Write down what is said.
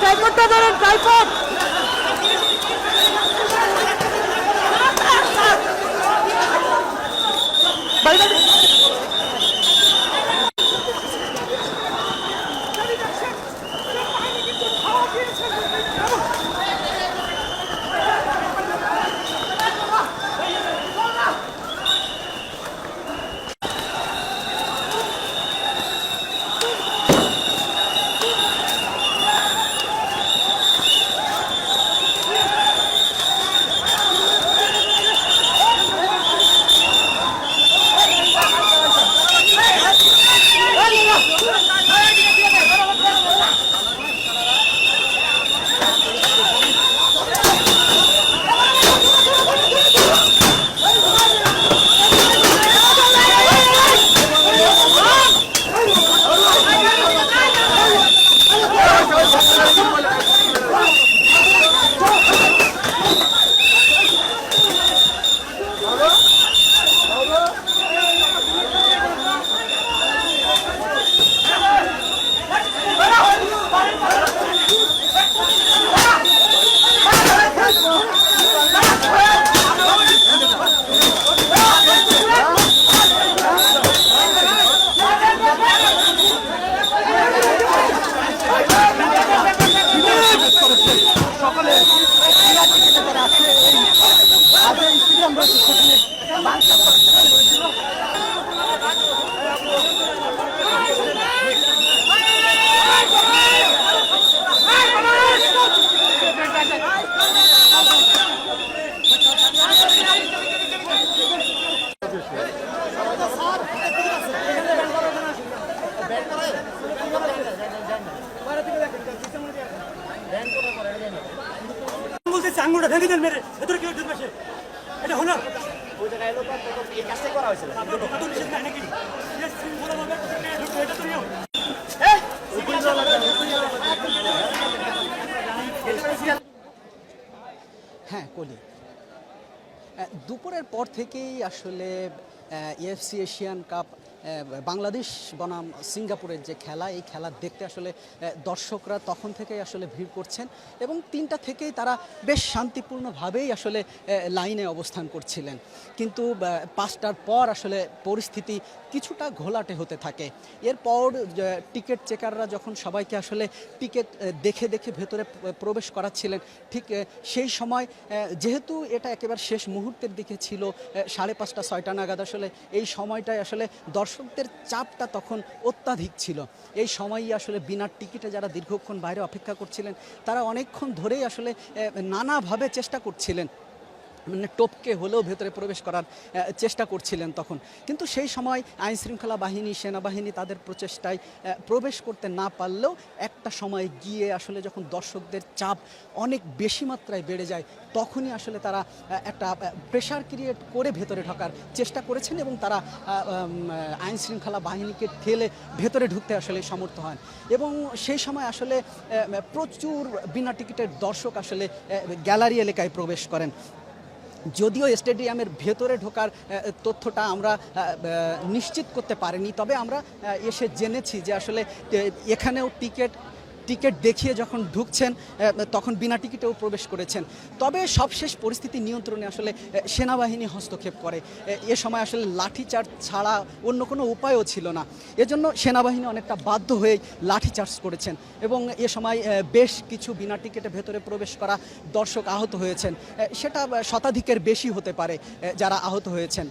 ট্রাইপডটা ধরেন, ট্রাইপড। আঙ্গুলটা ভেঙে দেন মেরে ভেতরে কেউ ঢুকবে সে এটা হলো ওই জায়গায় লোক এই কাজটাই করা হয়েছিল কত নিষেধ নাই নাকি এটা তো নিয়ম হ্যাঁ কলি দুপুরের পর থেকেই আসলে এএফসি এশিয়ান কাপ বাংলাদেশ বনাম সিঙ্গাপুরের যে খেলা, এই খেলা দেখতে আসলে দর্শকরা তখন থেকেই আসলে ভিড় করছেন এবং 3টা থেকেই তারা বেশ শান্তিপূর্ণভাবেই আসলে লাইনে অবস্থান করছিলেন। কিন্তু 5টার পর আসলে পরিস্থিতি কিছুটা ঘোলাটে হতে থাকে। এরপর টিকিট চেকাররা যখন সবাইকে আসলে টিকিট দেখে দেখে ভেতরে প্রবেশ করাচ্ছিলেন, ঠিক সেই সময় যেহেতু এটা একেবারে শেষ মুহূর্তের দিকে ছিল, 5:30 6টা নাগাদ আসলে এই সময়টায় আসলে দর্শকদের চাপটা তখন অত্যাধিক ছিল। এই সময়ই আসলে বিনা টিকিটে যারা দীর্ঘক্ষণ বাইরে অপেক্ষা করছিলেন তারা অনেকক্ষণ ধরেই আসলে নানাভাবে চেষ্টা করছিলেন, মানে টপকে হলেও ভেতরে প্রবেশ করার চেষ্টা করছিলেন তখন। কিন্তু সেই সময় আইনশৃঙ্খলা বাহিনী, সেনাবাহিনী তাদের প্রচেষ্টায় প্রবেশ করতে না পারলেও একটা সময় গিয়ে আসলে যখন দর্শকদের চাপ অনেক বেশি মাত্রায় বেড়ে যায় তখনই আসলে তারা একটা প্রেশার ক্রিয়েট করে ভেতরে ঢোকার চেষ্টা করেছেন এবং তারা আইনশৃঙ্খলা বাহিনীকে ঠেলে ভেতরে ঢুকতে আসলে সমর্থ হন। এবং সেই সময় আসলে প্রচুর বিনা টিকিটের দর্শক আসলে গ্যালারি এলাকায় প্রবেশ করেন। যদিও স্টেডিয়ামের ভেতরে ঢোকার তথ্যটা আমরা নিশ্চিত করতে পারিনি, তবে আমরা এসে জেনেছি যে আসলে এখানেও টিকিট দেখিয়ে যখন ঢুকছেন তখন বিনা টিকিটেও প্রবেশ করেছেন। তবে সবশেষ পরিস্থিতি নিয়ন্ত্রণে আসলে সেনাবাহিনী হস্তক্ষেপ করে। এ সময় আসলে লাঠিচার্জ ছাড়া অন্য কোনো উপায়ও ছিল না, এজন্য সেনাবাহিনী অনেকটা বাধ্য হয়েই লাঠিচার্জ করেছেন এবং এ সময় বেশ কিছু বিনা টিকিটে ভেতরে প্রবেশ করা দর্শক আহত হয়েছেন। সেটা শতাধিকের বেশি হতে পারে যারা আহত হয়েছেন।